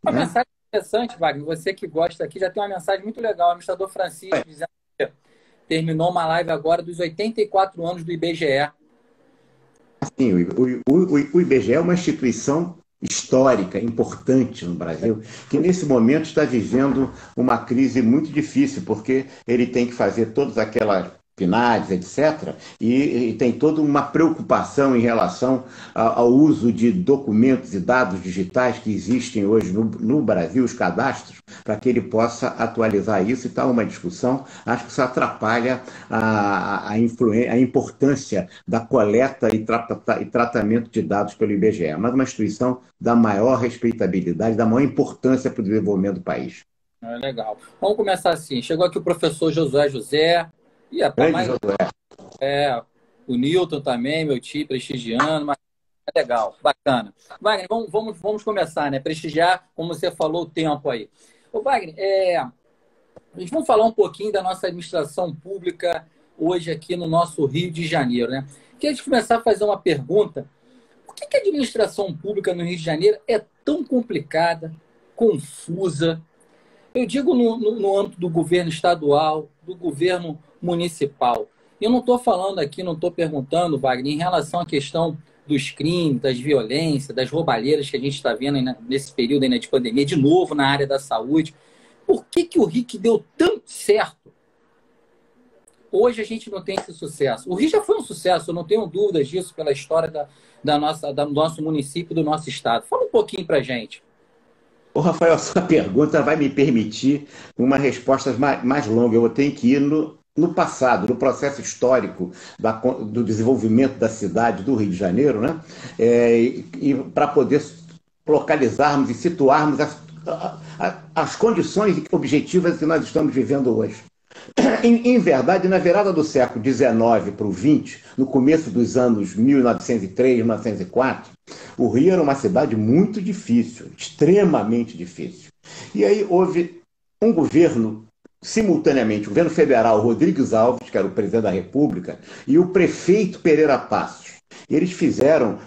Uma né? mensagem interessante, Wagner. Você que gosta aqui, já tem uma mensagem muito legal. O administrador Francisco dizendo que terminou uma live agora dos 84 anos do IBGE. Sim, o IBGE é uma instituição histórica, importante no Brasil, que nesse momento está vivendo uma crise muito difícil, porque ele tem que fazer todas aquelas PNADs, etc., e tem toda uma preocupação em relação ao uso de documentos e dados digitais que existem hoje no Brasil, os cadastros, para que ele possa atualizar isso, e está uma discussão. Acho que isso atrapalha a importância da coleta e tratamento de dados pelo IBGE, mas uma instituição da maior respeitabilidade, da maior importância para o desenvolvimento do país. É legal. Vamos começar assim. Chegou aqui o professor Josué José. E para Grande mais Josué. o Newton também, meu tio, prestigiando, mas é legal, bacana. Wagner, vamos começar, né? Prestigiar, como você falou, o tempo aí. Ô, Wagner, a gente vamos falar um pouquinho da nossa administração pública hoje aqui no nosso Rio de Janeiro, né? Queria gente começar a fazer uma pergunta. Por que a administração pública no Rio de Janeiro é tão complicada, confusa? Eu digo no âmbito do governo estadual, do governo municipal. Eu não estou falando aqui, não estou perguntando, Wagner, em relação à questão dos crimes, das violências, das roubalheiras que a gente está vendo nesse período aí, né, de pandemia, de novo na área da saúde. Por que o Rio que deu tão certo, hoje a gente não tem esse sucesso? O Rio já foi um sucesso, eu não tenho dúvidas disso pela história do nosso município, do nosso estado. Fala um pouquinho para a gente. Ô, Rafael, a sua pergunta vai me permitir uma resposta mais longa. Eu tenho que ir no passado, no processo histórico do desenvolvimento da cidade do Rio de Janeiro, né? E para poder localizarmos e situarmos as condições objetivas que nós estamos vivendo hoje. Em verdade, na virada do século XIX para o XX, no começo dos anos 1903, 1904, o Rio era uma cidade muito difícil, extremamente difícil. E aí houve um governo, simultaneamente, o governo federal, Rodrigues Alves, que era o presidente da República, e o prefeito Pereira Passos. Eles fizeram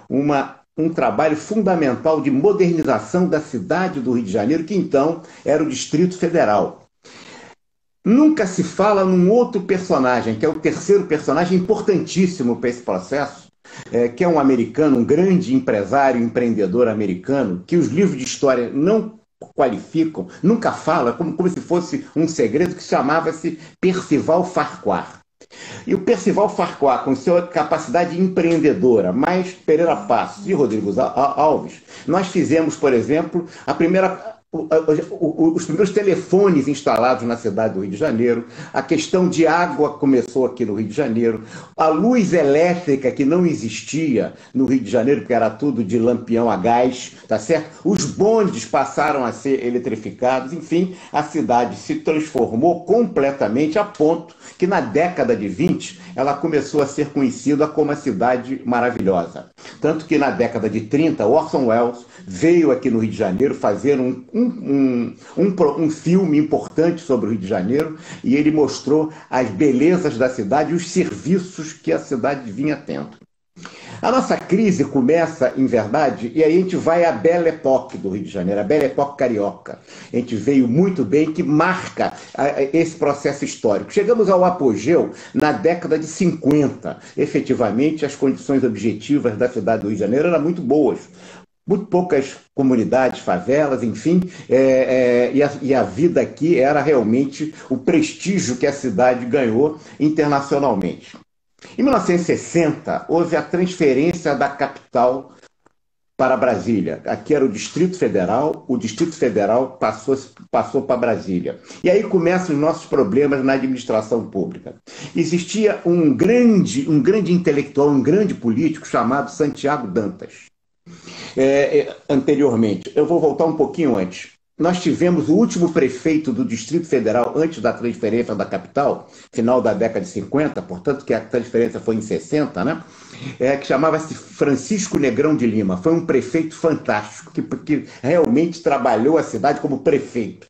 um trabalho fundamental de modernização da cidade do Rio de Janeiro, que então era o Distrito Federal. Nunca se fala num outro personagem, que é o terceiro personagem importantíssimo para esse processo, que é um americano, um grande empresário, empreendedor americano, que os livros de história não qualificam, nunca fala, como se fosse um segredo, que chamava-se Percival Farquhar. E o Percival Farquhar, com sua capacidade empreendedora, mais Pereira Passos e Rodrigues Alves, nós fizemos, por exemplo, os primeiros telefones instalados na cidade do Rio de Janeiro, a questão de água começou aqui no Rio de Janeiro, a luz elétrica que não existia no Rio de Janeiro, porque era tudo de lampião a gás, tá certo? Os bondes passaram a ser eletrificados, enfim, a cidade se transformou completamente, a ponto que na década de 20 ela começou a ser conhecida como a cidade maravilhosa. Tanto que na década de 30, Orson Welles veio aqui no Rio de Janeiro fazer um filme importante sobre o Rio de Janeiro, e ele mostrou as belezas da cidade e os serviços que a cidade vinha tendo. A nossa crise começa, em verdade, e aí a gente vai à Belle Époque do Rio de Janeiro, a Belle Époque carioca. A gente veio muito bem, que marca esse processo histórico. Chegamos ao apogeu na década de 50. Efetivamente, as condições objetivas da cidade do Rio de Janeiro eram muito boas. Muito poucas comunidades, favelas, enfim, e a vida aqui era realmente o prestígio que a cidade ganhou internacionalmente. Em 1960, houve a transferência da capital para Brasília. Aqui era o Distrito Federal passou para Brasília. E aí começam os nossos problemas na administração pública. Existia um grande intelectual, um grande político chamado Santiago Dantas. Anteriormente, eu vou voltar um pouquinho antes. Nós tivemos o último prefeito do Distrito Federal antes da transferência da capital, final da década de 50, portanto que a transferência foi em 60, né? Que chamava-se Francisco Negrão de Lima. Foi um prefeito fantástico, que realmente trabalhou a cidade como prefeito.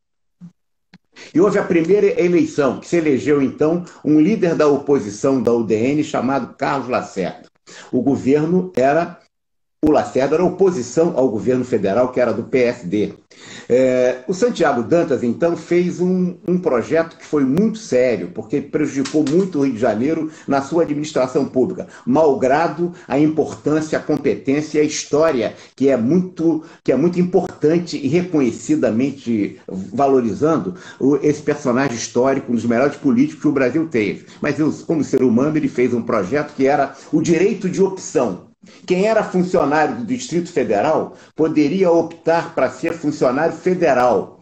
E houve a primeira eleição, que se elegeu então um líder da oposição da UDN chamado Carlos Lacerda. O governo era O Lacerda era oposição ao governo federal, que era do PSD. O Santiago Dantas, então, fez um projeto que foi muito sério, porque prejudicou muito o Rio de Janeiro na sua administração pública, malgrado a importância, a competência e a história, que é muito importante e reconhecidamente valorizando esse personagem histórico, um dos melhores políticos que o Brasil teve. Mas, como ser humano, ele fez um projeto que era o direito de opção. Quem era funcionário do Distrito Federal poderia optar para ser funcionário federal.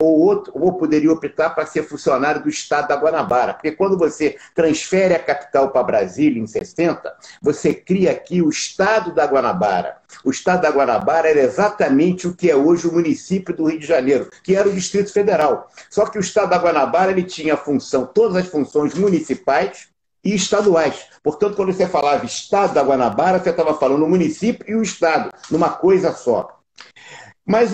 Ou poderia optar para ser funcionário do Estado da Guanabara. Porque quando você transfere a capital para Brasília, em 60, você cria aqui o Estado da Guanabara. O Estado da Guanabara era exatamente o que é hoje o município do Rio de Janeiro, que era o Distrito Federal. Só que o Estado da Guanabara ele tinha todas as funções municipais e estaduais. Portanto, quando você falava Estado da Guanabara, você estava falando o município e o Estado, numa coisa só. Mas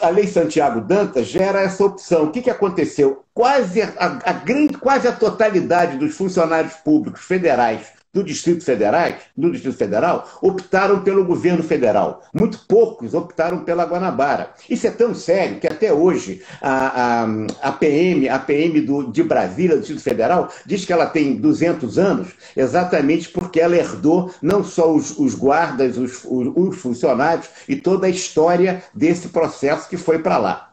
a Lei Santiago Dantas gera essa opção. O que aconteceu? Quase a totalidade dos funcionários públicos federais do Distrito Federal optaram pelo governo federal. Muito poucos optaram pela Guanabara. Isso é tão sério que até hoje a PM de Brasília, do Distrito Federal, diz que ela tem 200 anos, exatamente porque ela herdou não só os guardas, os funcionários e toda a história desse processo que foi para lá.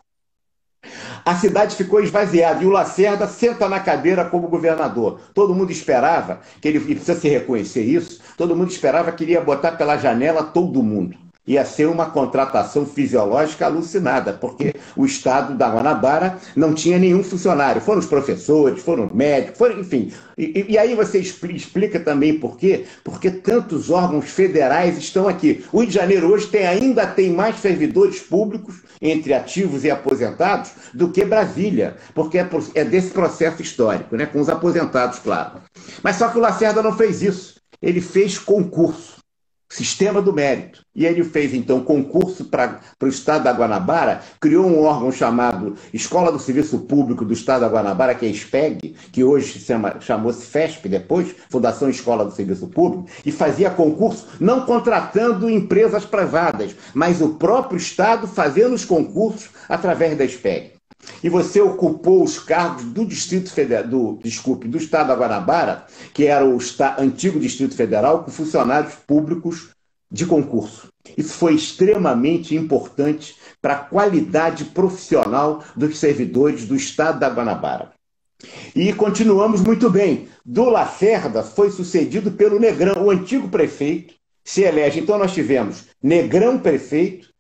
A cidade ficou esvaziada e o Lacerda senta na cadeira como governador. Todo mundo esperava, e precisa se reconhecer isso, todo mundo esperava que ele ia botar pela janela todo mundo. Ia ser uma contratação fisiológica alucinada, porque o Estado da Guanabara não tinha nenhum funcionário. Foram os professores, foram os médicos, enfim. E aí você explica também por quê? Porque tantos órgãos federais estão aqui. O Rio de Janeiro hoje ainda tem mais servidores públicos, entre ativos e aposentados, do que Brasília, porque é desse processo histórico, né? Com os aposentados, claro. Mas só que o Lacerda não fez isso. Ele fez concurso. Sistema do mérito. E ele fez, então, concurso para o Estado da Guanabara, criou um órgão chamado Escola do Serviço Público do Estado da Guanabara, que é SPEG, que hoje chamou-se FESP depois, Fundação Escola do Serviço Público, e fazia concurso não contratando empresas privadas, mas o próprio Estado fazendo os concursos através da SPEG. E você ocupou os cargos do Distrito Federal, do Estado da Guanabara, que era o antigo Distrito Federal, com funcionários públicos de concurso. Isso foi extremamente importante para a qualidade profissional dos servidores do Estado da Guanabara. E continuamos muito bem. Do Lacerda foi sucedido pelo Negrão, o antigo prefeito, se elege. Então nós tivemos Negrão prefeito,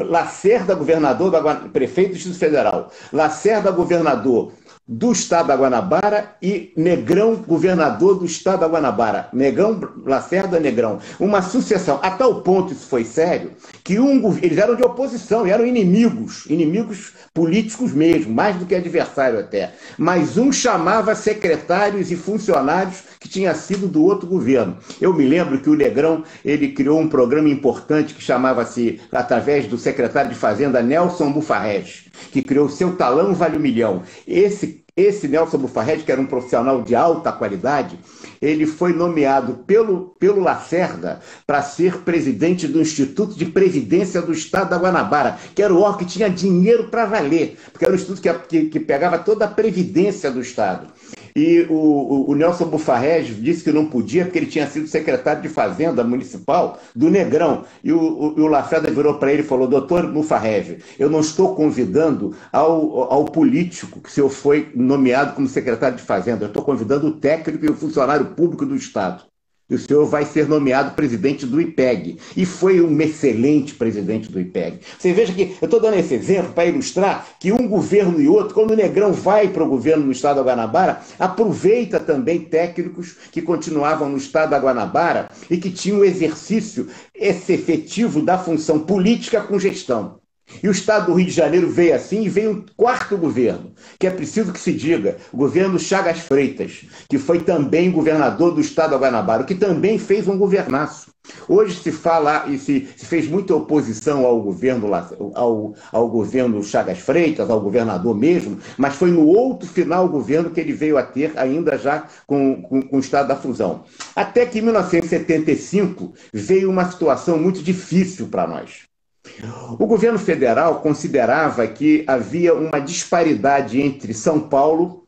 Lacerda, governador, prefeito do Distrito Federal, Lacerda, governador do Estado da Guanabara e Negrão, governador do Estado da Guanabara. Negrão, Lacerda, Negrão. Uma sucessão. A tal ponto isso foi sério que eles eram de oposição, eram inimigos políticos mesmo, mais do que adversário até. Mas um chamava secretários e funcionários que tinha sido do outro governo. Eu me lembro que o Negrão ele criou um programa importante que chamava-se, através do secretário de Fazenda, Nelson Bufarrege, que criou Seu Talão Vale um Milhão. Esse Nelson Bufarrege, que era um profissional de alta qualidade, ele foi nomeado pelo Lacerda para ser presidente do Instituto de Previdência do Estado da Guanabara, que era o órgão que tinha dinheiro para valer, porque era um instituto que pegava toda a previdência do Estado. E o Nelson Bufarrege disse que não podia, porque ele tinha sido secretário de Fazenda Municipal do Negrão. E o Lacerda virou para ele e falou: doutor Bufarrege, eu não estou convidando ao político que o senhor foi nomeado como secretário de Fazenda, eu estou convidando o técnico e o funcionário público do Estado. E o senhor vai ser nomeado presidente do IPEG. E foi um excelente presidente do IPEG. Você veja que, eu estou dando esse exemplo para ilustrar que um governo e outro, quando o Negrão vai para o governo no Estado da Guanabara, aproveita também técnicos que continuavam no Estado da Guanabara e que tinham o exercício efetivo da função política com gestão. E o Estado do Rio de Janeiro veio assim, e veio um quarto governo, que é preciso que se diga, o governo Chagas Freitas, que foi também governador do Estado da Guanabara, que também fez um governaço. Hoje se fala e se fez muita oposição ao governo, ao governo Chagas Freitas, ao governador mesmo, mas foi no outro final governo que ele veio a ter, ainda já com o Estado da Fusão. Até que em 1975 veio uma situação muito difícil para nós. O governo federal considerava que havia uma disparidade entre São Paulo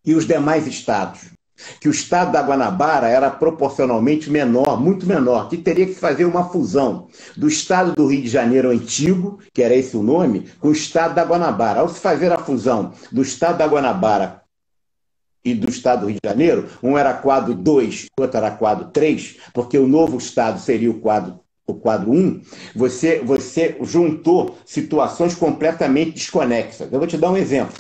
e os demais estados, que o estado da Guanabara era proporcionalmente menor, muito menor, que teria que fazer uma fusão do estado do Rio de Janeiro antigo, que era esse o nome, com o estado da Guanabara. Ao se fazer a fusão do estado da Guanabara e do estado do Rio de Janeiro, um era quadro 2, o outro era quadro 3, porque o novo estado seria o quadro 1, você juntou situações completamente desconexas. Eu vou te dar um exemplo.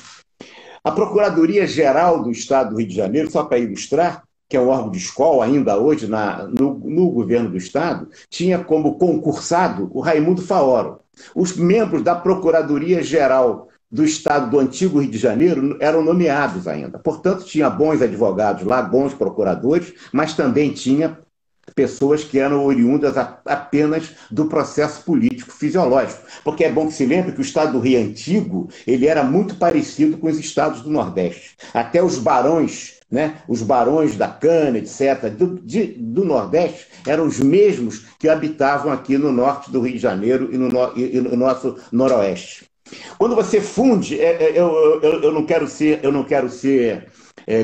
A Procuradoria-Geral do Estado do Rio de Janeiro, só para ilustrar, que é um órgão de escola ainda hoje no governo do Estado, tinha como concursado o Raimundo Faoro. Os membros da Procuradoria-Geral do Estado do antigo Rio de Janeiro eram nomeados ainda. Portanto, tinha bons advogados lá, bons procuradores, mas também tinha pessoas que eram oriundas apenas do processo político fisiológico. Porque é bom que se lembre que o estado do Rio antigo, ele era muito parecido com os estados do Nordeste. Até os barões, né, os barões da cana, etc., do Nordeste, eram os mesmos que habitavam aqui no norte do Rio de Janeiro e no nosso noroeste. Quando você funde, eu não quero ser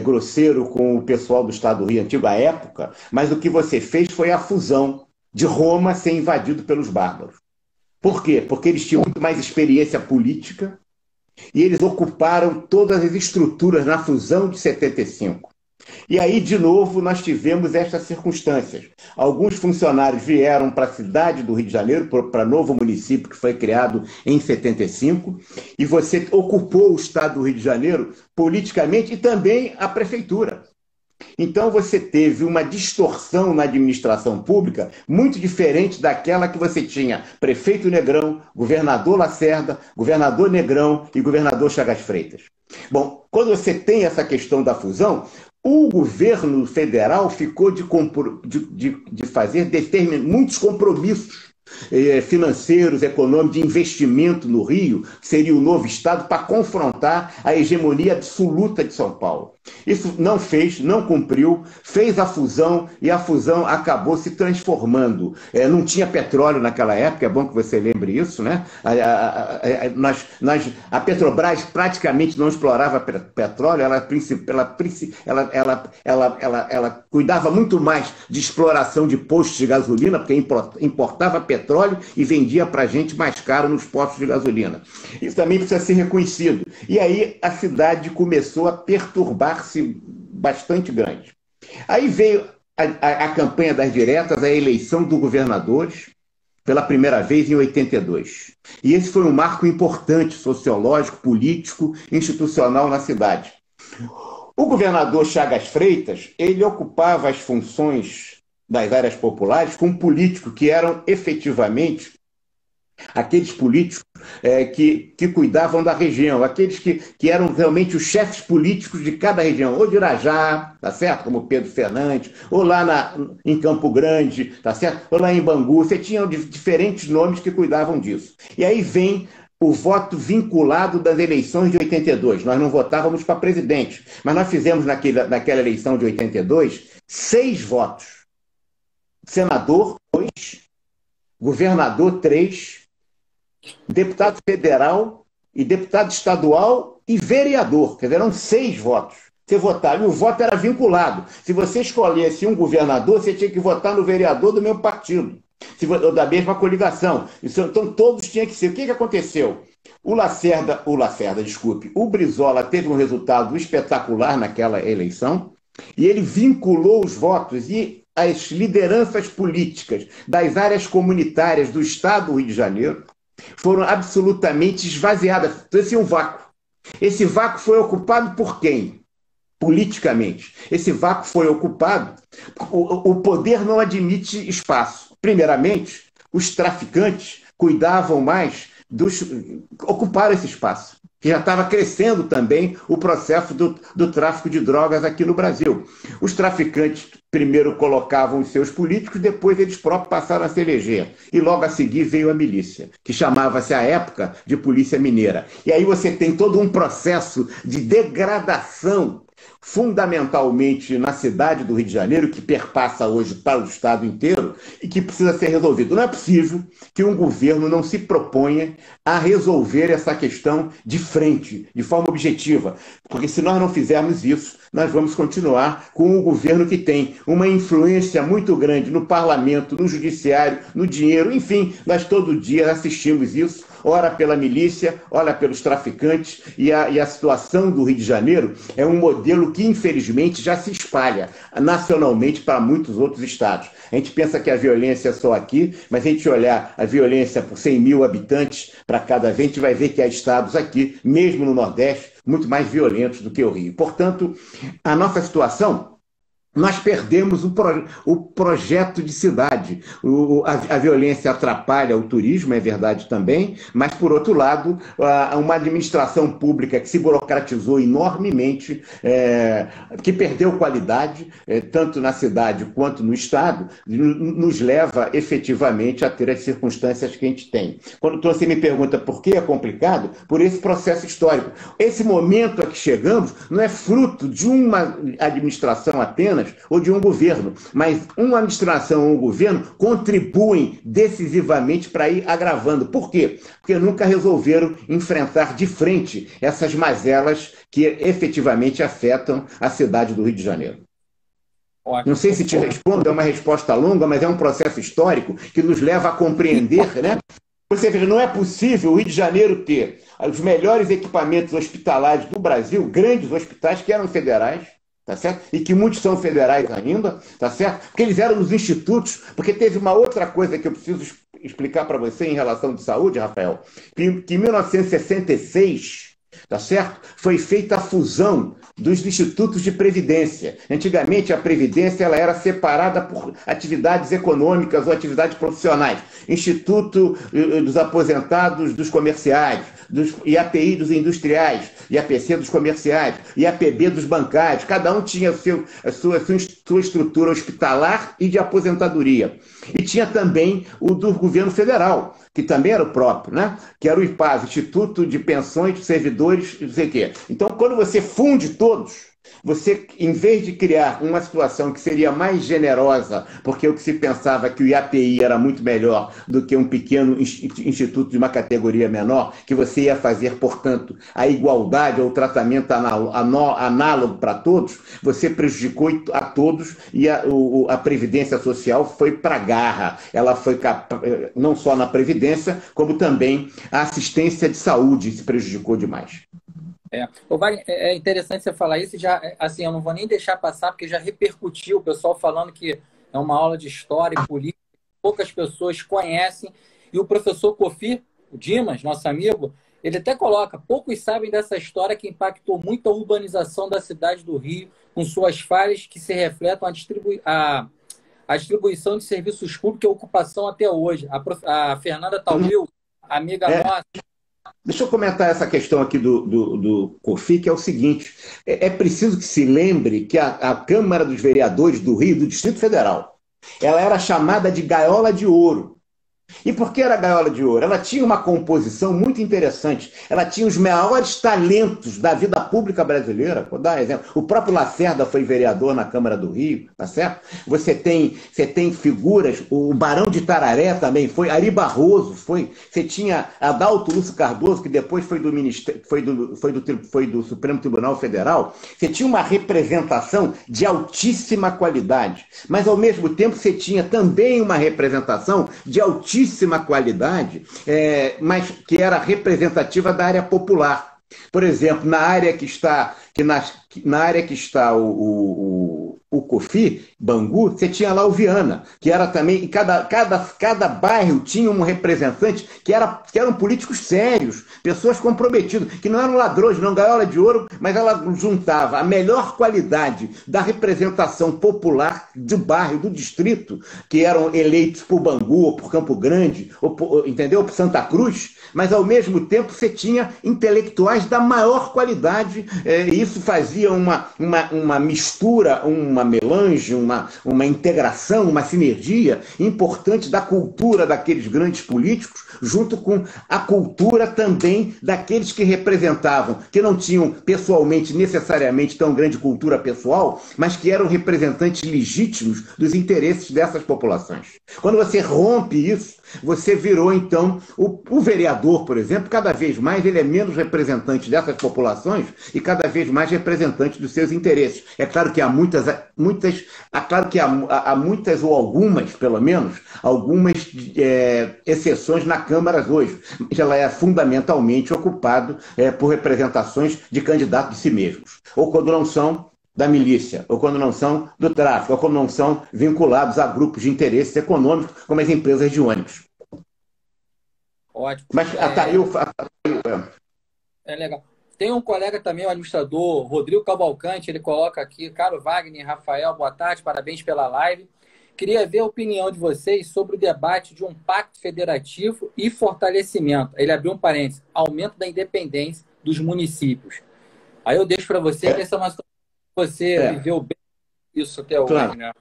grosseiro com o pessoal do Estado do Rio Antigo à época, mas o que você fez foi a fusão de Roma ser invadido pelos bárbaros. Por quê? Porque eles tinham muito mais experiência política e eles ocuparam todas as estruturas na fusão de 75. E aí, de novo, nós tivemos estas circunstâncias. Alguns funcionários vieram para a cidade do Rio de Janeiro, para novo município que foi criado em 75, e você ocupou o estado do Rio de Janeiro politicamente e também a prefeitura. Então você teve uma distorção na administração pública muito diferente daquela que você tinha prefeito Negrão, governador Lacerda, governador Negrão e governador Chagas Freitas. Bom, quando você tem essa questão da fusão, o governo federal ficou de fazer muitos compromissos financeiros, econômicos, de investimento no Rio, que seria o novo estado, para confrontar a hegemonia absoluta de São Paulo. Isso não cumpriu, fez a fusão e a fusão acabou se transformando. Não tinha petróleo naquela época, é bom que você lembre isso, né? A Petrobras praticamente não explorava petróleo, ela cuidava muito mais de exploração de postos de gasolina, porque importava petróleo e vendia para a gente mais caro nos postos de gasolina. Isso também precisa ser reconhecido. E aí a cidade começou a perturbar-se bastante grande. Aí veio a campanha das diretas, a eleição dos governadores, pela primeira vez em 82. E esse foi um marco importante, sociológico, político, institucional na cidade. O governador Chagas Freitas, ele ocupava as funções das áreas populares com políticos que eram efetivamente aqueles políticos que cuidavam da região, aqueles que eram realmente os chefes políticos de cada região, ou de Irajá, tá certo? Como Pedro Fernandes, ou lá em Campo Grande, tá certo? Ou lá em Bangu, você tinha diferentes nomes que cuidavam disso. E aí vem o voto vinculado das eleições de 82. Nós não votávamos para presidente, mas nós fizemos naquela eleição de 82 6 votos. Senador, 2, governador, 3, deputado federal e deputado estadual e vereador. Quer dizer, eram 6 votos. Você votava, e o voto era vinculado. Se você escolhesse um governador, você tinha que votar no vereador do mesmo partido, ou da mesma coligação. Então todos tinham que ser. O que aconteceu? O Brizola teve um resultado espetacular naquela eleição e ele vinculou os votos e as lideranças políticas das áreas comunitárias do Estado do Rio de Janeiro foram absolutamente esvaziadas. Então, esse é um vácuo. Esse vácuo foi ocupado por quem? Politicamente. Esse vácuo foi ocupado. O poder não admite espaço. Primeiramente, os traficantes cuidavam mais ocuparam esse espaço, que já estava crescendo também o processo do tráfico de drogas aqui no Brasil. Os traficantes primeiro colocavam os seus políticos, depois eles próprios passaram a se eleger. E logo a seguir veio a milícia, que chamava-se à época de Polícia Mineira. E aí você tem todo um processo de degradação, fundamentalmente na cidade do Rio de Janeiro, que perpassa hoje para o estado inteiro e que precisa ser resolvido. Não é possível que um governo não se proponha a resolver essa questão de frente, de forma objetiva, porque se nós não fizermos isso, nós vamos continuar com um governo que tem uma influência muito grande no parlamento, no judiciário, no dinheiro, enfim, nós todo dia assistimos isso, ora pela milícia, ora pelos traficantes, e a situação do Rio de Janeiro é um modelo que, infelizmente, já se espalha nacionalmente para muitos outros estados. A gente pensa que a violência é só aqui, mas a gente olhar a violência por 100 mil habitantes para cada vez, a gente vai ver que há estados aqui, mesmo no Nordeste, muito mais violentos do que o Rio. Portanto, a nossa situação... Nós perdemos o projeto de cidade. A violência atrapalha o turismo, é verdade também, mas, por outro lado, uma administração pública que se burocratizou enormemente, que perdeu qualidade, tanto na cidade quanto no Estado, nos leva efetivamente a ter as circunstâncias que a gente tem. Quando você me pergunta por que é complicado, por esse processo histórico. Esse momento a que chegamos não é fruto de uma administração apenas, ou de um governo, mas uma administração ou um governo contribuem decisivamente para ir agravando. Por quê? Porque nunca resolveram enfrentar de frente essas mazelas que efetivamente afetam a cidade do Rio de Janeiro. Ótimo. Não sei se te respondo, é uma resposta longa, mas é um processo histórico que nos leva a compreender, né? Você veja, não é possível o Rio de Janeiro ter os melhores equipamentos hospitalares do Brasil, grandes hospitais que eram federais, tá certo? E que muitos são federais ainda, tá certo? Porque eles eram nos institutos, porque teve uma outra coisa que eu preciso explicar para você em relação de saúde, Rafael, que em 1966, tá certo? Foi feita a fusão dos institutos de previdência. Antigamente, a previdência ela era separada por atividades econômicas ou atividades profissionais. Instituto dos Aposentados dos Comerciais, IAPI dos Industriais, IAPC dos Comerciais, IAPB dos Bancários. Cada um tinha a sua estrutura hospitalar e de aposentadoria. E tinha também o do governo federal, que também era o próprio, né? Que era o IPAS, Instituto de Pensões de Servidores, não sei o quê. Então, quando você funde todos, você, em vez de criar uma situação que seria mais generosa, porque o que se pensava que o IAPI era muito melhor do que um pequeno instituto de uma categoria menor, que você ia fazer, portanto, a igualdade ou o tratamento análogo para todos, você prejudicou a todos e a Previdência Social foi para a garra. Ela foi não só na Previdência, como também a assistência de saúde se prejudicou demais. Ô, Wagner, é interessante você falar isso, já, assim, eu não vou nem deixar passar, porque já repercutiu o pessoal falando que é uma aula de história e política, poucas pessoas conhecem, e o professor Kofi, o Dimas, nosso amigo, ele até coloca, poucos sabem dessa história que impactou muito a urbanização da cidade do Rio, com suas falhas que se refletem a distribuição de serviços públicos e a ocupação até hoje. A Fernanda Tauil, amiga nossa, deixa eu comentar essa questão aqui do Kofi, que é o seguinte, é preciso que se lembre que a Câmara dos Vereadores do Rio, do Distrito Federal, ela era chamada de Gaiola de Ouro. E por que era Gaiola de Ouro? Ela tinha uma composição muito interessante. Ela tinha os maiores talentos da vida pública brasileira. Vou dar um exemplo. O próprio Lacerda foi vereador na Câmara do Rio, tá certo? Você tem figuras, o Barão de Tararé também foi, Ari Barroso foi. Você tinha Adalto Lúcio Cardoso, que depois foi do Ministério, foi do Supremo Tribunal Federal. Você tinha uma representação de altíssima qualidade. Mas, ao mesmo tempo, você tinha também uma representação de altíssima qualidade, mas que era representativa da área popular. Por exemplo, na área que está o COFI, Bangu, você tinha lá o Viana, que era também, e cada bairro tinha um representante que eram políticos sérios, pessoas comprometidas, que não eram ladrões, não gaiola de ouro, mas ela juntava a melhor qualidade da representação popular do bairro, do distrito, que eram eleitos por Bangu, ou por Campo Grande, entendeu? Por Santa Cruz, mas ao mesmo tempo você tinha intelectuais da maior qualidade, e isso fazia uma mistura, uma melange, uma integração, uma sinergia importante da cultura daqueles grandes políticos, junto com a cultura também daqueles que representavam, que não tinham pessoalmente necessariamente tão grande cultura pessoal, mas que eram representantes legítimos dos interesses dessas populações. Quando você rompe isso, você virou, então, o vereador, por exemplo, cada vez mais ele é menos representante dessas populações e cada vez mais representante dos seus interesses. É claro que há muitas ou algumas, pelo menos, algumas exceções na Câmara hoje. Ela é fundamentalmente ocupada por representações de candidatos de si mesmos, ou quando não são da milícia, ou quando não são do tráfico, ou quando não são vinculados a grupos de interesses econômicos, como as empresas de ônibus. Ótimo. Mas é legal. Tem um colega também, o administrador Rodrigo Cavalcante, ele coloca aqui: Caro Wagner, Rafael, boa tarde, parabéns pela live. Queria ver a opinião de vocês sobre o debate de um pacto federativo e fortalecimento. Ele abriu um parênteses: aumento da independência dos municípios. Aí eu deixo para você, essa é uma situação que você viveu bem isso até hoje, claro, né?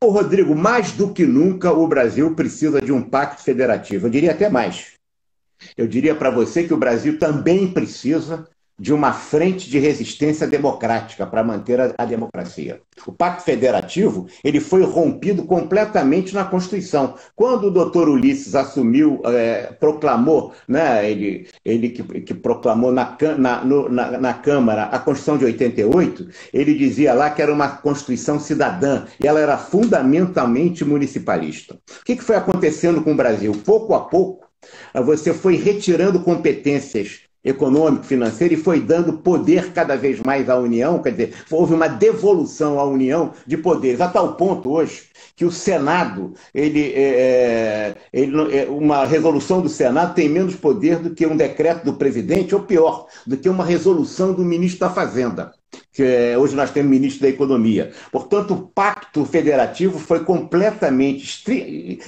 Ô, Rodrigo, mais do que nunca o Brasil precisa de um pacto federativo. Eu diria até mais. Eu diria para você que o Brasil também precisa de uma frente de resistência democrática para manter a democracia. O Pacto Federativo ele foi rompido completamente na Constituição. Quando o doutor Ulisses assumiu, proclamou, né, ele que proclamou na Câmara a Constituição de 88, ele dizia lá que era uma Constituição cidadã e ela era fundamentalmente municipalista. O que foi acontecendo com o Brasil? Pouco a pouco, você foi retirando competências econômico, financeiro, e foi dando poder cada vez mais à União, quer dizer, houve uma devolução à União de poderes, a tal ponto hoje que o Senado, uma resolução do Senado tem menos poder do que um decreto do presidente, ou pior, do que uma resolução do ministro da Fazenda. Que hoje nós temos ministro da Economia. Portanto, o pacto federativo foi completamente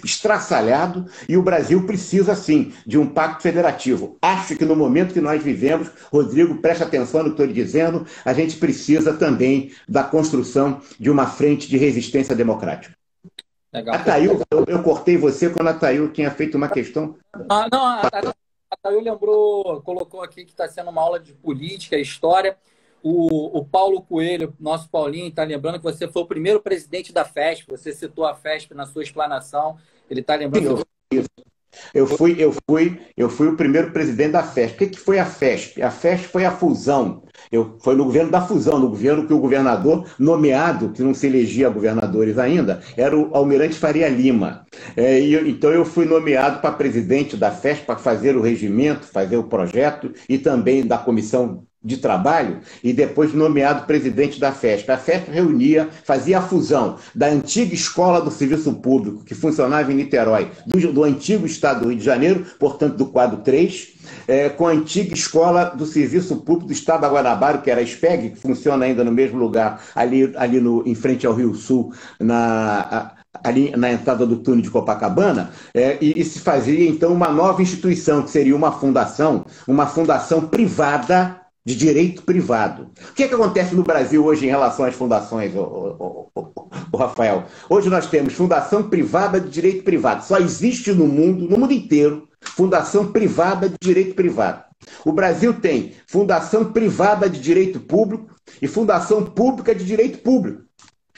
estraçalhado e o Brasil precisa, sim, de um pacto federativo. Acho que no momento que nós vivemos, Rodrigo, preste atenção no que estou lhe dizendo, a gente precisa também da construção de uma frente de resistência democrática. Legal. A Thail, eu cortei você quando a Thail tinha feito uma questão. Não, a Thail lembrou, colocou aqui que está sendo uma aula de política, história. O Paulo Coelho, nosso Paulinho, está lembrando que você foi o primeiro presidente da FESP. Você citou a FESP na sua explanação. Ele está lembrando que... Eu fui o primeiro presidente da FESP. O que foi a FESP? A FESP foi a fusão. Foi no governo da fusão, no governo que o governador nomeado, que não se elegia governadores ainda, era o Almirante Faria Lima. Então eu fui nomeado para presidente da FESP, para fazer o regimento, fazer o projeto e também da comissão de trabalho, e depois nomeado presidente da FESP. A FESP fazia a fusão da antiga escola do serviço público, que funcionava em Niterói, do antigo estado do Rio de Janeiro, portanto do quadro 3, com a antiga escola do serviço público do estado da Guanabara, que era a SPEG, que funciona ainda no mesmo lugar, ali em frente ao Rio Sul, ali na entrada do túnel de Copacabana, e se fazia então uma nova instituição, que seria uma fundação privada, de direito privado. O que acontece no Brasil hoje em relação às fundações, Rafael? Hoje nós temos fundação privada de direito privado. Só existe no mundo inteiro, fundação privada de direito privado. O Brasil tem fundação privada de direito público e fundação pública de direito público.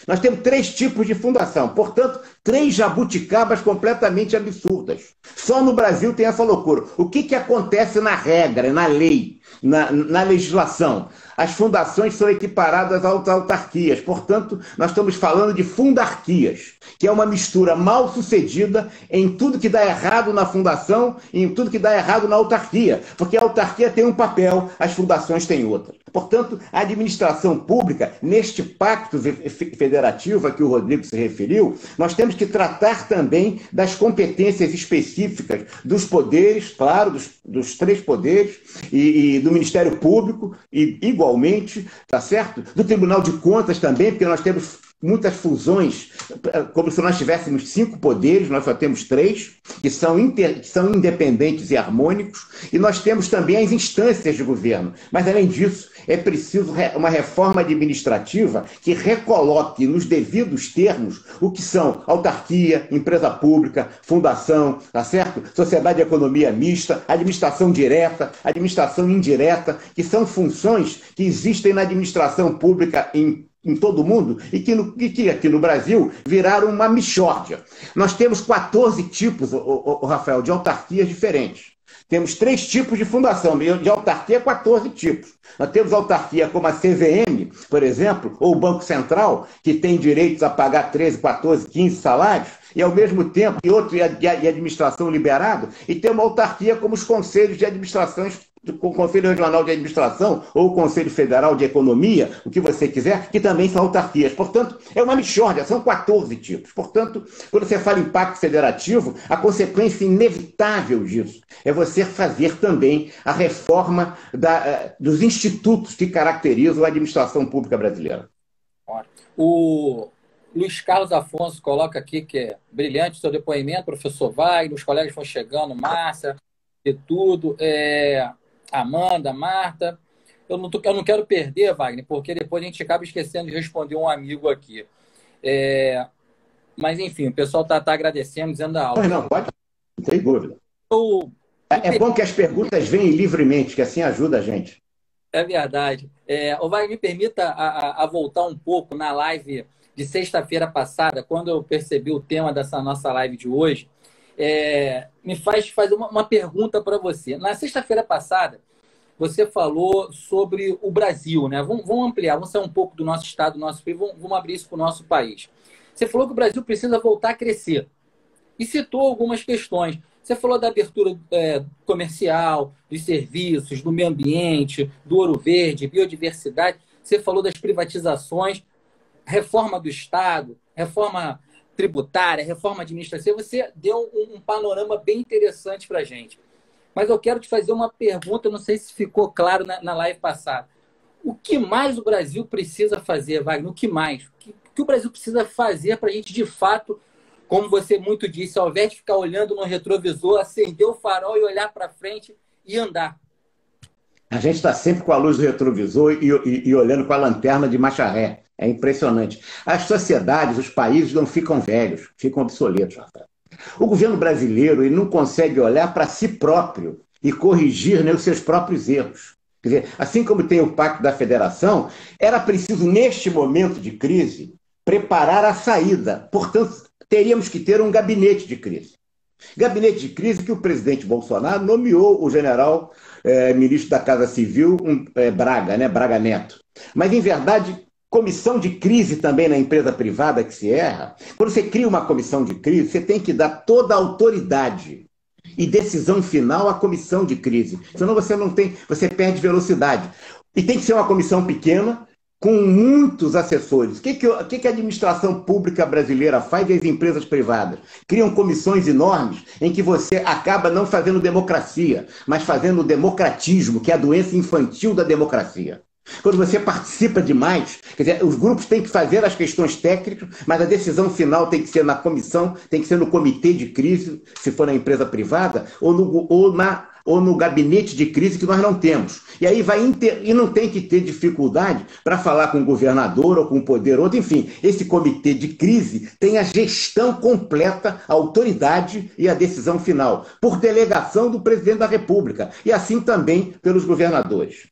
Nós temos 3 tipos de fundação. Portanto, 3 jabuticabas completamente absurdas. Só no Brasil tem essa loucura. O que acontece na regra, na lei, na legislação? As fundações são equiparadas às autarquias. Portanto, nós estamos falando de fundarquias, que é uma mistura mal sucedida em tudo que dá errado na fundação e em tudo que dá errado na autarquia. Porque a autarquia tem um papel, as fundações têm outro. Portanto, a administração pública, neste pacto federativo a que o Rodrigo se referiu, nós temos que tratar também das competências específicas dos poderes, claro, dos 3 poderes, e do Ministério Público, e igualmente, tá certo? Do Tribunal de Contas também, porque nós temos muitas fusões, como se nós tivéssemos 5 poderes, nós só temos 3, que são independentes e harmônicos, e nós temos também as instâncias de governo. Mas, além disso, é preciso uma reforma administrativa que recoloque nos devidos termos o que são autarquia, empresa pública, fundação, tá certo? Sociedade de economia mista, administração direta, administração indireta, que são funções que existem na administração pública em todo o mundo e que aqui no Brasil viraram uma mixórdia. Nós temos 14 tipos, Rafael, de autarquias diferentes. Temos 3 tipos de fundação, de autarquia, 14 tipos. Nós temos autarquia como a CVM, por exemplo, ou o Banco Central, que tem direitos a pagar 13, 14, 15 salários, e ao mesmo tempo, e administração liberado, e tem uma autarquia como os conselhos de administrações, o Conselho Regional de Administração ou o Conselho Federal de Economia, o que você quiser, que também são autarquias. Portanto, é uma mixórdia, são 14 tipos. Portanto, quando você fala em pacto federativo, a consequência inevitável disso é você fazer também a reforma dos institutos que caracterizam a administração pública brasileira. O Luiz Carlos Afonso coloca aqui que é brilhante o seu depoimento, professor Wagner, os colegas vão chegando, Márcia, e tudo, Amanda, Marta. Eu não quero perder, Wagner, porque depois a gente acaba esquecendo de responder um amigo aqui. Mas, enfim, o pessoal está agradecendo, dizendo da aula. Não, pode, não tem dúvida. É bom que as perguntas venham livremente, que assim ajuda a gente. É verdade. O Wagner, me permita a voltar um pouco na live de sexta-feira passada, quando eu percebi o tema dessa nossa live de hoje. Me faz fazer uma pergunta para você. Na sexta-feira passada, você falou sobre o Brasil, né? Vamos ampliar, vamos sair um pouco do nosso estado, do nosso país, vamos abrir isso para o nosso país. Você falou que o Brasil precisa voltar a crescer e citou algumas questões. Você falou da abertura comercial, dos serviços, do meio ambiente, do ouro verde, biodiversidade. Você falou das privatizações, reforma do Estado, reforma tributária, reforma administrativa. Você deu um panorama bem interessante para a gente. Mas eu quero te fazer uma pergunta, não sei se ficou claro na live passada. O que mais o Brasil precisa fazer, Wagner? O que mais? O que o Brasil precisa fazer para a gente, de fato, como você muito disse, ao invés de ficar olhando no retrovisor, acender o farol e olhar para frente e andar? A gente está sempre com a luz do retrovisor e olhando com a lanterna de marcha ré. É impressionante. As sociedades, os países não ficam velhos, ficam obsoletos, Rafael. O governo brasileiro ele não consegue olhar para si próprio e corrigir, né, os seus próprios erros. Quer dizer, assim como tem o Pacto da Federação, era preciso, neste momento de crise, preparar a saída. Portanto, teríamos que ter um gabinete de crise. Gabinete de crise que o presidente Bolsonaro nomeou o general ministro da Casa Civil, Braga, né, Braga Neto. Mas, em verdade, comissão de crise também na empresa privada que se erra. Quando você cria uma comissão de crise, você tem que dar toda a autoridade e decisão final à comissão de crise. Senão você perde velocidade. E tem que ser uma comissão pequena, com muitos assessores. O que a administração pública brasileira faz e as empresas privadas? Criam comissões enormes em que você acaba não fazendo democracia, mas fazendo o democratismo, que é a doença infantil da democracia. Quando você participa demais, quer dizer, os grupos têm que fazer as questões técnicas, mas a decisão final tem que ser na comissão, tem que ser no comitê de crise, se for na empresa privada, ou no gabinete de crise que nós não temos. E aí não tem que ter dificuldade para falar com o governador ou com o poder outro. Enfim, esse comitê de crise tem a gestão completa, a autoridade e a decisão final, por delegação do presidente da República, e assim também pelos governadores.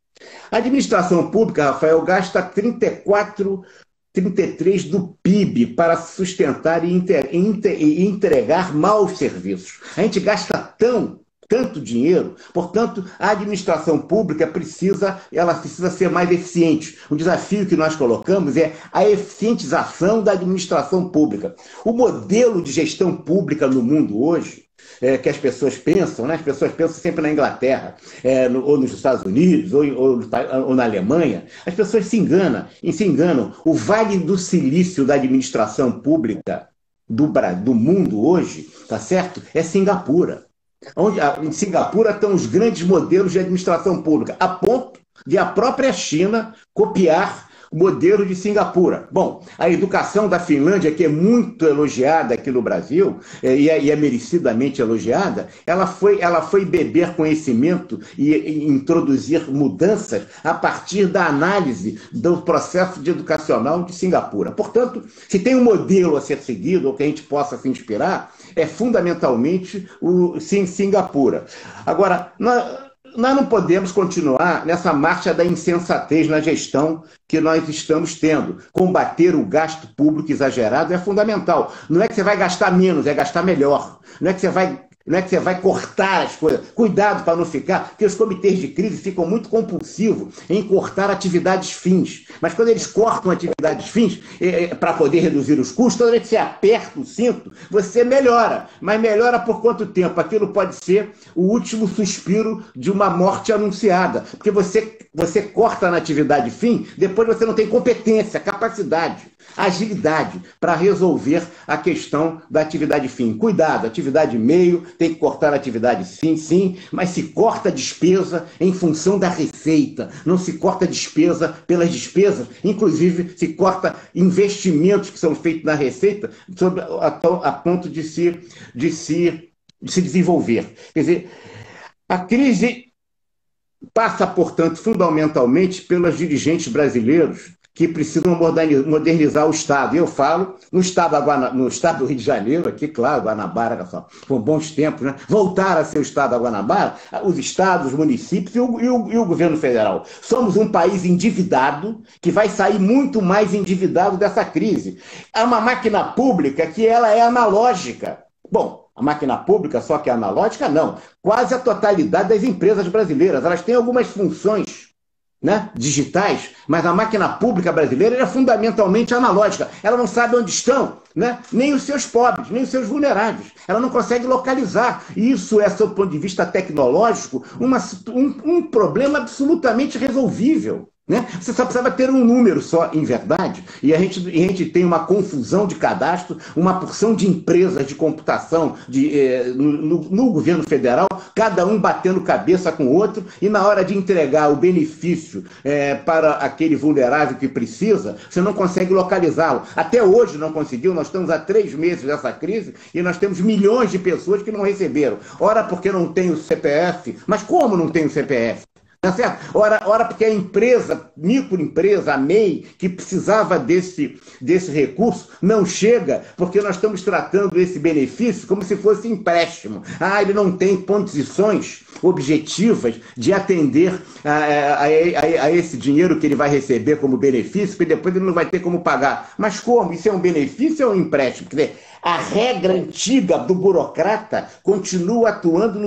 A administração pública, Rafael, gasta 34 33 do PIB para sustentar e entregar maus serviços. A gente gasta tanto dinheiro, portanto, a administração pública precisa ser mais eficiente. O desafio que nós colocamos é a eficientização da administração pública. O modelo de gestão pública no mundo hoje, que as pessoas pensam, né? As pessoas pensam sempre na Inglaterra, ou nos Estados Unidos, ou na Alemanha. As pessoas se enganam. O Vale do Silício da administração pública do mundo hoje, tá certo? É Singapura. Em Singapura estão os grandes modelos de administração pública, a ponto de a própria China copiar o modelo de Singapura. Bom, a educação da Finlândia, que é muito elogiada aqui no Brasil, e é merecidamente elogiada, ela foi beber conhecimento e introduzir mudanças a partir da análise do processo educacional de Singapura. Portanto, se tem um modelo a ser seguido, ou que a gente possa se inspirar, é fundamentalmente o Singapura. Agora, nós não podemos continuar nessa marcha da insensatez na gestão que nós estamos tendo. Combater o gasto público exagerado é fundamental. Não é que você vai gastar menos, é gastar melhor. Não é que você vai cortar as coisas. Cuidado para não ficar, porque os comitês de crise ficam muito compulsivos em cortar atividades fins. Mas quando eles cortam atividades fins, para poder reduzir os custos, toda vez que você aperta o cinto, você melhora. Mas melhora por quanto tempo? Aquilo pode ser o último suspiro de uma morte anunciada. Porque você corta na atividade fim, depois você não tem competência, capacidade, agilidade para resolver a questão da atividade fim. Cuidado, atividade meio, tem que cortar a atividade sim, mas se corta a despesa em função da receita, não se corta a despesa pelas despesas, inclusive se corta investimentos que são feitos na receita a ponto de se desenvolver. Quer dizer, a crise passa, portanto, fundamentalmente pelos dirigentes brasileiros que precisam modernizar o Estado. E eu falo no Estado do Rio de Janeiro, aqui, claro, Guanabara, por bons tempos, né? Voltar a ser o Estado da Guanabara, os estados, os municípios e o governo federal. Somos um país endividado, que vai sair muito mais endividado dessa crise. Há uma máquina pública que ela é analógica. Bom, a máquina pública só que é analógica? Não. Quase a totalidade das empresas brasileiras. Elas têm algumas funções, né, digitais, mas a máquina pública brasileira é fundamentalmente analógica. Ela não sabe onde estão, né, nem os seus pobres, nem os seus vulneráveis. Ela não consegue localizar. E isso é, sob o ponto de vista tecnológico, um problema absolutamente resolvível. Né? Você só precisava ter um número só, em verdade, e a gente tem uma confusão de cadastro, uma porção de empresas de computação no governo federal, cada um batendo cabeça com o outro, e na hora de entregar o benefício para aquele vulnerável que precisa, você não consegue localizá-lo. Até hoje não conseguiu, nós estamos há 3 meses dessa crise, e nós temos milhões de pessoas que não receberam. Ora porque não tem o CPF, mas como não tem o CPF? Tá certo? Ora porque a empresa, microempresa, a MEI, que precisava desse recurso, não chega, porque nós estamos tratando esse benefício como se fosse empréstimo. Ele não tem condições objetivas de atender a esse dinheiro que ele vai receber como benefício, porque depois ele não vai ter como pagar. Mas como? Isso é um benefício ou um empréstimo? Quer dizer, a regra antiga do burocrata continua atuando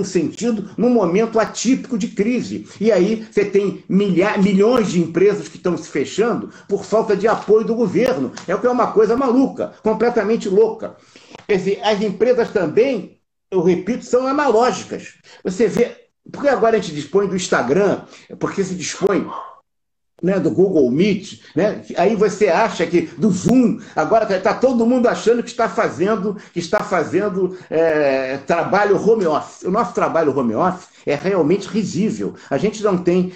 num momento atípico de crise. E aí você tem milhões de empresas que estão se fechando por falta de apoio do governo. É o que é uma coisa maluca, completamente louca. Quer dizer, as empresas também, eu repito, são analógicas. Você vê, porque agora a gente dispõe do Instagram, porque se dispõe, né, do Google Meet, né? Aí você acha que do Zoom, agora está todo mundo achando que está fazendo trabalho home office. O nosso trabalho home office é realmente risível. A gente não tem,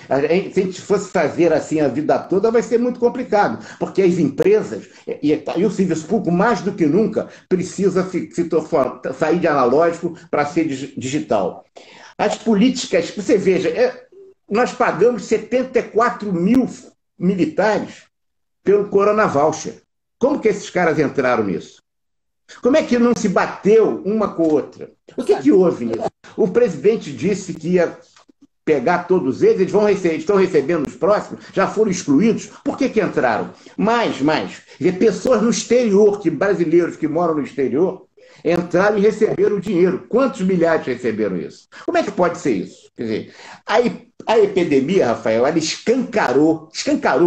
se a gente fosse fazer assim a vida toda, vai ser muito complicado, porque as empresas e o serviço público, mais do que nunca, precisa sair de analógico para ser digital. As políticas, você veja, nós pagamos 74 mil militares pelo Corona Voucher. Como que esses caras entraram nisso? Como é que não se bateu uma com a outra? O que houve nisso? O presidente disse que ia pegar todos eles, estão recebendo os próximos, já foram excluídos. Por que entraram? Mais. Pessoas no exterior, brasileiros que moram no exterior, entraram e receberam o dinheiro. Quantos milhares receberam isso? Como é que pode ser isso? Quer dizer, a epidemia, Rafael, ela escancarou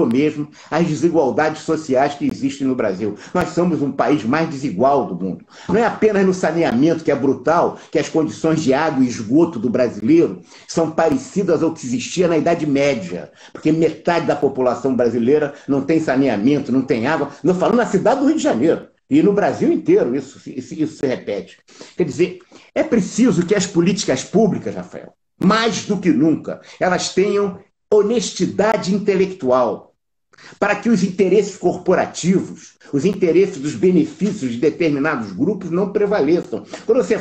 mesmo as desigualdades sociais que existem no Brasil. Nós somos um país mais desigual do mundo. Não é apenas no saneamento, que é brutal, que as condições de água e esgoto do brasileiro são parecidas ao que existia na Idade Média, porque metade da população brasileira não tem saneamento, não tem água. Não falando na cidade do Rio de Janeiro. E no Brasil inteiro isso se repete. Quer dizer, é preciso que as políticas públicas, Rafael, mais do que nunca, elas tenham honestidade intelectual, para que os interesses corporativos, os interesses dos benefícios de determinados grupos não prevaleçam. Quando você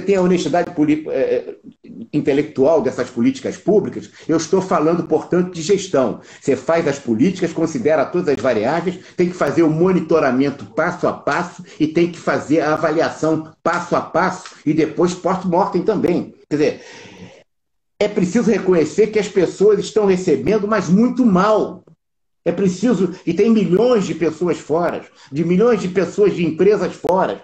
tem a honestidade intelectual dessas políticas públicas, eu estou falando, portanto, de gestão. Você faz as políticas, considera todas as variáveis, tem que fazer o monitoramento passo a passo e tem que fazer a avaliação passo a passo e depois post-mortem também. Quer dizer, é preciso reconhecer que as pessoas estão recebendo, mas muito mal. É preciso, e tem milhões de pessoas fora, milhões de pessoas de empresas fora.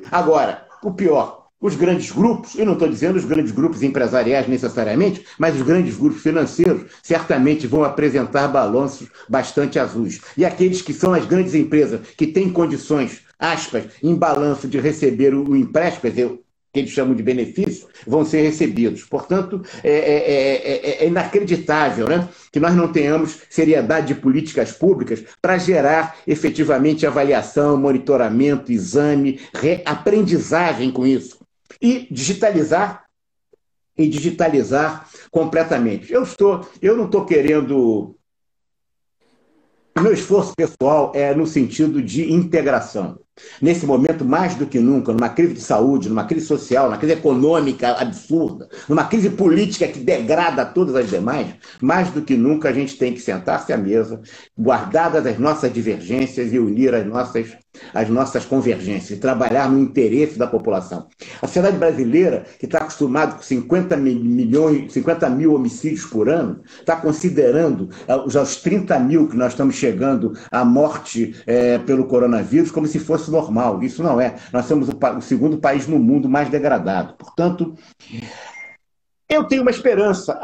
Agora, o pior, os grandes grupos, eu não estou dizendo os grandes grupos empresariais necessariamente, mas os grandes grupos financeiros certamente vão apresentar balanços bastante azuis. E aqueles que são as grandes empresas que têm condições, aspas, em balanço de receber o empréstimo, quer dizer, que eles chamam de benefício, vão ser recebidos. Portanto, é inacreditável, né, que nós não tenhamos seriedade de políticas públicas para gerar efetivamente avaliação, monitoramento, exame, aprendizagem com isso. E digitalizar completamente. Eu não estou querendo... O meu esforço pessoal é no sentido de integração. Nesse momento, mais do que nunca, numa crise de saúde, numa crise social, numa crise econômica absurda, numa crise política que degrada todas as demais, mais do que nunca a gente tem que sentar-se à mesa, guardadas as nossas divergências e unir as nossas convergências, e trabalhar no interesse da população. A sociedade brasileira, que está acostumada com 50 mil homicídios por ano, está considerando já os 30 mil que nós estamos chegando à morte pelo coronavírus como se fosse normal. Isso não é. Nós somos o segundo país no mundo mais degradado. Portanto, eu tenho uma esperança.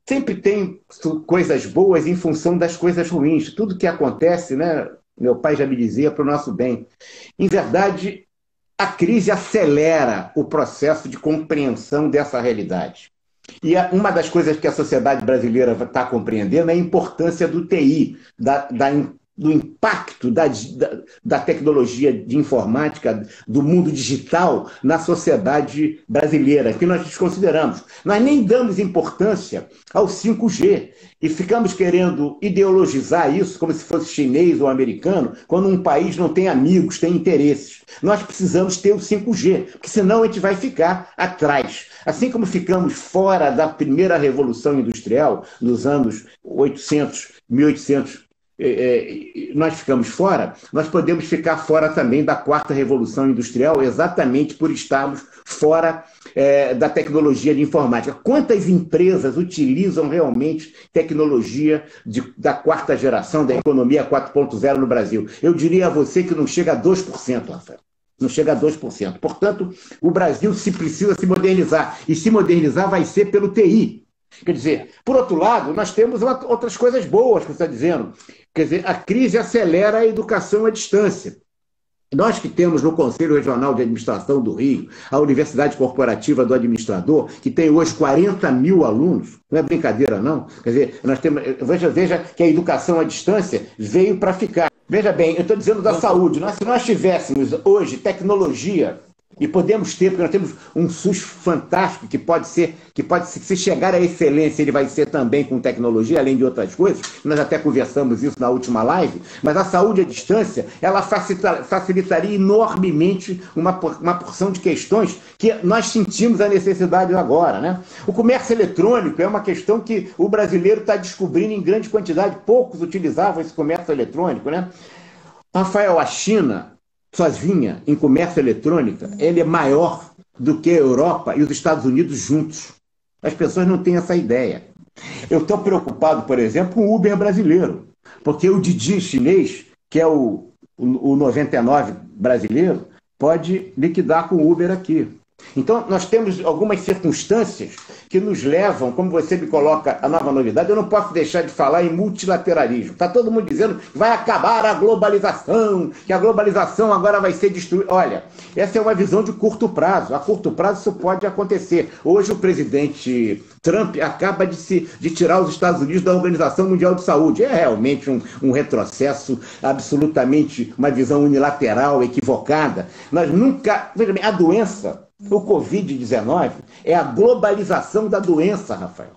Sempre tem coisas boas em função das coisas ruins. Tudo que acontece, né? Meu pai já me dizia, para o nosso bem. Em verdade, a crise acelera o processo de compreensão dessa realidade. E uma das coisas que a sociedade brasileira está compreendendo é a importância do TI, do impacto da tecnologia de informática, do mundo digital na sociedade brasileira, que nós desconsideramos. Nós nem damos importância ao 5G e ficamos querendo ideologizar isso como se fosse chinês ou americano, quando um país não tem amigos, tem interesses. Nós precisamos ter o 5G, porque senão a gente vai ficar atrás. Assim como ficamos fora da primeira revolução industrial, nos anos 1800, nós ficamos fora, nós podemos ficar fora também da quarta revolução industrial, exatamente por estarmos fora da tecnologia de informática. Quantas empresas utilizam realmente tecnologia da quarta geração, da economia 4.0 no Brasil? Eu diria a você que não chega a 2%, Rafael. Não chega a 2%. Portanto, o Brasil precisa se modernizar. E se modernizar vai ser pelo TI. Quer dizer, por outro lado, nós temos outras coisas boas que você está dizendo. Quer dizer, a crise acelera a educação à distância. Nós que temos no Conselho Regional de Administração do Rio, a Universidade Corporativa do Administrador, que tem hoje 40 mil alunos, não é brincadeira não, quer dizer, nós temos, veja que a educação à distância veio para ficar. Veja bem, eu estou dizendo da saúde, se nós tivéssemos hoje tecnologia, e podemos ter, porque nós temos um SUS fantástico que pode ser, se chegar à excelência, ele vai ser também com tecnologia, além de outras coisas. Nós até conversamos isso na última live, mas a saúde à distância, ela facilitaria enormemente uma porção de questões que nós sentimos a necessidade agora, né? O comércio eletrônico é uma questão que o brasileiro está descobrindo em grande quantidade. Poucos utilizavam esse comércio eletrônico, né? Rafael, a China sozinha, em comércio eletrônico, ele é maior do que a Europa e os Estados Unidos juntos. As pessoas não têm essa ideia. Eu estou preocupado, por exemplo, com o Uber brasileiro, porque o Didi chinês, que é o 99 brasileiro, pode liquidar com o Uber aqui. Então, nós temos algumas circunstâncias que nos levam, como você me coloca a nova novidade, eu não posso deixar de falar em multilateralismo. Está todo mundo dizendo que vai acabar a globalização, que a globalização agora vai ser destruída. Olha, essa é uma visão de curto prazo. A curto prazo isso pode acontecer. Hoje o presidente Trump acaba de tirar os Estados Unidos da Organização Mundial de Saúde. É realmente um retrocesso, absolutamente uma visão unilateral, equivocada. Nós nunca... Veja bem, a doença... O Covid-19 é a globalização da doença, Rafael.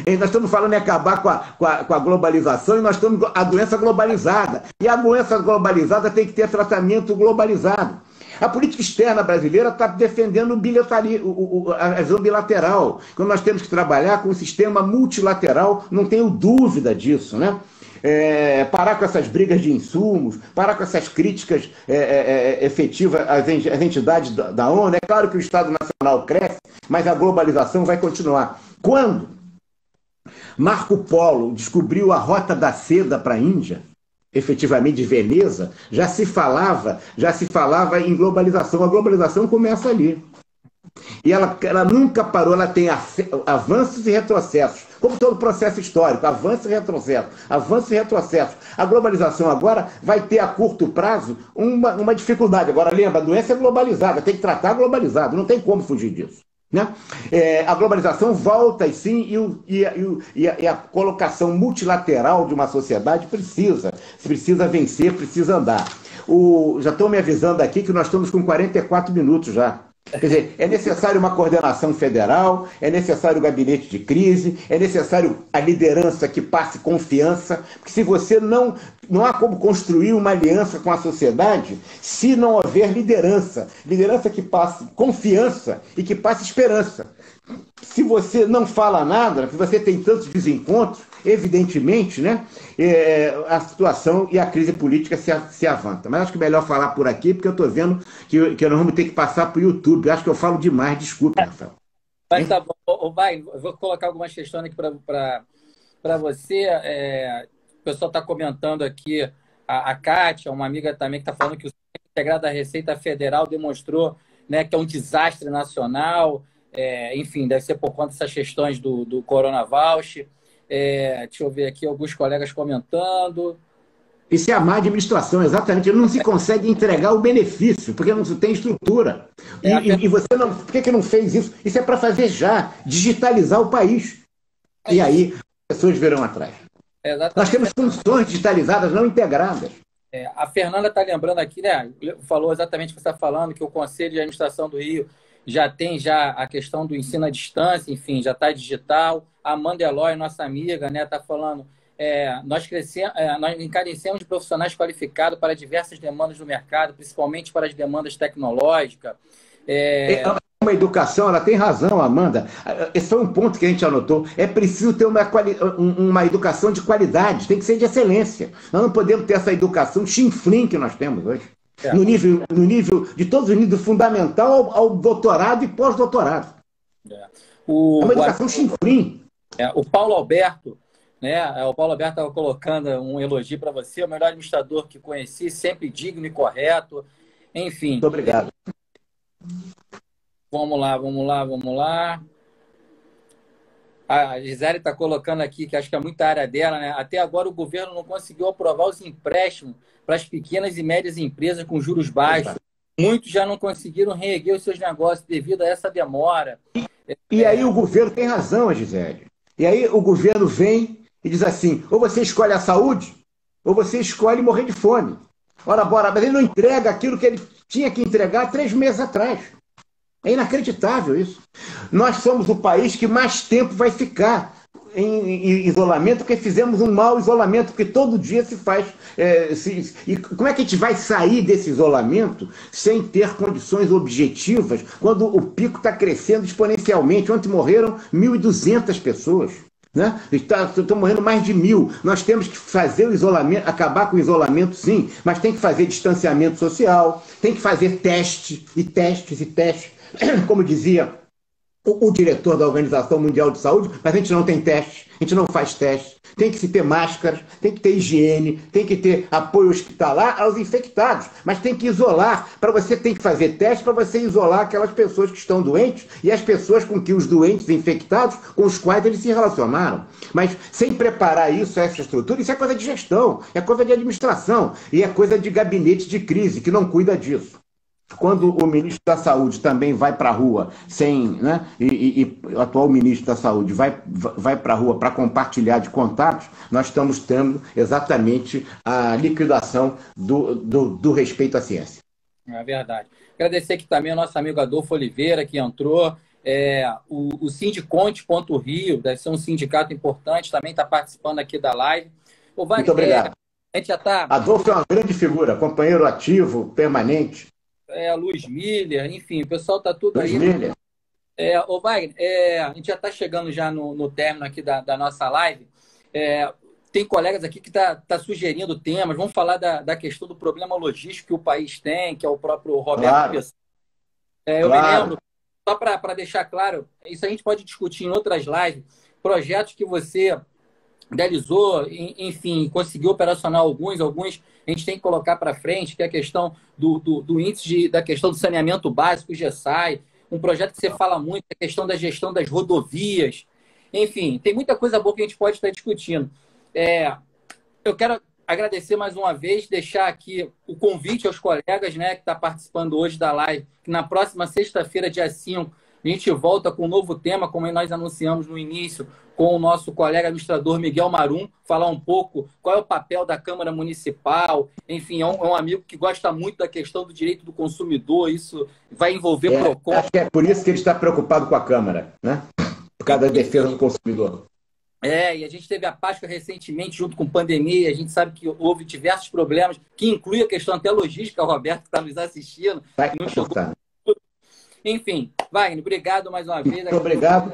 E nós estamos falando em acabar com a globalização e nós estamos com a doença globalizada. E a doença globalizada tem que ter tratamento globalizado. A política externa brasileira está defendendo a visão bilateral, quando nós temos que trabalhar com um sistema multilateral, não tenho dúvida disso, né? Parar com essas brigas de insumos, parar com essas críticas efetivas às entidades da ONU. É claro que o Estado Nacional cresce, mas a globalização vai continuar. Quando Marco Polo descobriu a Rota da Seda para a Índia, efetivamente de Veneza, já se falava em globalização. A globalização começa ali. E ela nunca parou, ela tem avanços e retrocessos, como todo processo histórico, avanços e retrocessos, avanços e retrocessos. A globalização agora vai ter a curto prazo uma dificuldade. Agora, lembra, a doença é globalizada, tem que tratar globalizado, não tem como fugir disso. Né? A globalização volta, e sim, e a colocação multilateral de uma sociedade precisa vencer, precisa andar. Já estão me avisando aqui que nós estamos com 44 minutos já. Quer dizer, é necessário uma coordenação federal, é necessário o gabinete de crise, é necessário a liderança que passe confiança, porque se você não há como construir uma aliança com a sociedade se não houver liderança que passe confiança e que passe esperança. Se você não fala nada, se você tem tantos desencontros, evidentemente, né, a situação e a crise política se avança. Mas acho que é melhor falar por aqui, porque eu estou vendo que nós vamos ter que passar para o YouTube. Acho que eu falo demais, desculpe, Rafael. Mas tá bom. Vai, eu vou colocar algumas questões aqui para você. O pessoal está comentando aqui, a Kátia, uma amiga também, que está falando que o Sistema Integrado da Receita Federal demonstrou, né, que é um desastre nacional. Enfim, deve ser por conta dessas questões do coronavírus. Deixa eu ver aqui alguns colegas comentando. Isso é a má administração, exatamente. Não se consegue entregar o benefício, porque não se tem estrutura. E você não... Por que não fez isso? Isso é para fazer já, digitalizar o país. E aí as pessoas virão atrás. Nós temos funções digitalizadas não integradas. A Fernanda está lembrando aqui, né? Falou exatamente o que você está falando, que o Conselho de Administração do Rio já tem a questão do ensino à distância, enfim, já está digital. A Amanda Eloy, nossa amiga, né, está falando, nós encarecemos de profissionais qualificados para diversas demandas do mercado, principalmente para as demandas tecnológicas. Uma educação, ela tem razão, Amanda. Esse foi um ponto que a gente anotou. É preciso ter uma educação de qualidade, tem que ser de excelência. Nós não podemos ter essa educação chinfrim que nós temos hoje. No nível de todos os níveis, do fundamental ao doutorado e pós-doutorado. É uma educação chinfrim. O Paulo Alberto, né? O Paulo Alberto estava colocando um elogio para você, o melhor administrador que conheci, sempre digno e correto. Enfim. Muito obrigado. Vamos lá. A Gisele está colocando aqui, que acho que é muita área dela, né? Até agora o governo não conseguiu aprovar os empréstimos para as pequenas e médias empresas com juros baixos. Muitos já não conseguiram reerguer os seus negócios devido a essa demora. E aí o governo tem razão, Gisele. E aí o governo vem e diz assim, ou você escolhe a saúde, ou você escolhe morrer de fome. Ora, bora, mas ele não entrega aquilo que ele tinha que entregar 3 meses atrás. É inacreditável isso. Nós somos o país que mais tempo vai ficar em isolamento, porque fizemos um mau isolamento, porque todo dia se faz... E como é que a gente vai sair desse isolamento sem ter condições objetivas, quando o pico está crescendo exponencialmente? Ontem morreram 1.200 pessoas. Né? Estão morrendo mais de 1.000. Nós temos que fazer o isolamento, acabar com o isolamento, sim, mas tem que fazer distanciamento social, tem que fazer testes. como dizia o diretor da Organização Mundial de Saúde, mas a gente não tem teste, a gente não faz teste. Tem que se ter máscaras, tem que ter higiene, tem que ter apoio hospitalar aos infectados, mas tem que isolar. Para você tem que fazer teste para você isolar aquelas pessoas que estão doentes e as pessoas com que os doentes infectados, com os quais eles se relacionaram. Mas sem preparar isso, essa estrutura, isso é coisa de gestão, é coisa de administração e é coisa de gabinete de crise que não cuida disso. Quando o ministro da Saúde também vai para a rua, sem, né, e o atual ministro da Saúde vai para a rua para compartilhar de contatos, nós estamos tendo exatamente a liquidação do respeito à ciência. É verdade. Agradecer aqui também ao nosso amigo Adolfo Oliveira, que entrou. O Sindiconte.rio, deve ser um sindicato importante, também está participando aqui da live. Muito obrigado. A gente já tá... Adolfo é uma grande figura, companheiro ativo, permanente. Luiz Miller, enfim, o pessoal está tudo Luiz aí. Miller. Wagner, a gente já está chegando já no término aqui da nossa live. Tem colegas aqui que tá sugerindo temas. Vamos falar da questão do problema logístico que o país tem, que é o próprio Roberto Pessoa. Eu me lembro, só para deixar claro, isso a gente pode discutir em outras lives, projetos que você idealizou, enfim, conseguiu operacionar alguns a gente tem que colocar para frente, que é a questão do índice da questão do saneamento básico, GESAI, um projeto que você fala muito, a questão da gestão das rodovias, enfim, tem muita coisa boa que a gente pode estar discutindo. Eu quero agradecer mais uma vez, deixar aqui o convite aos colegas, né, que estão participando hoje da live, que na próxima sexta-feira, dia 5, a gente volta com um novo tema, como nós anunciamos no início, com o nosso colega administrador Miguel Marum, falar um pouco qual é o papel da Câmara Municipal. Enfim, é um amigo que gosta muito da questão do direito do consumidor, isso vai envolver PROCON. Acho que é por isso que ele está preocupado com a Câmara, né? Por causa da defesa do consumidor. E a gente teve a Páscoa recentemente, junto com pandemia, a gente sabe que houve diversos problemas, que inclui a questão até logística, o Roberto que está nos assistindo. Não chegou. Enfim, Wagner, obrigado mais uma vez. Muito obrigado.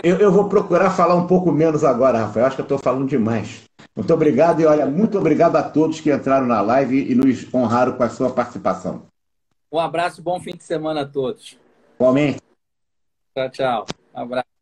Eu vou procurar falar um pouco menos agora, Rafael. Acho que eu estou falando demais. Muito obrigado e, olha, muito obrigado a todos que entraram na live e nos honraram com a sua participação. Um abraço e bom fim de semana a todos. Igualmente. Tchau, tchau. Um abraço.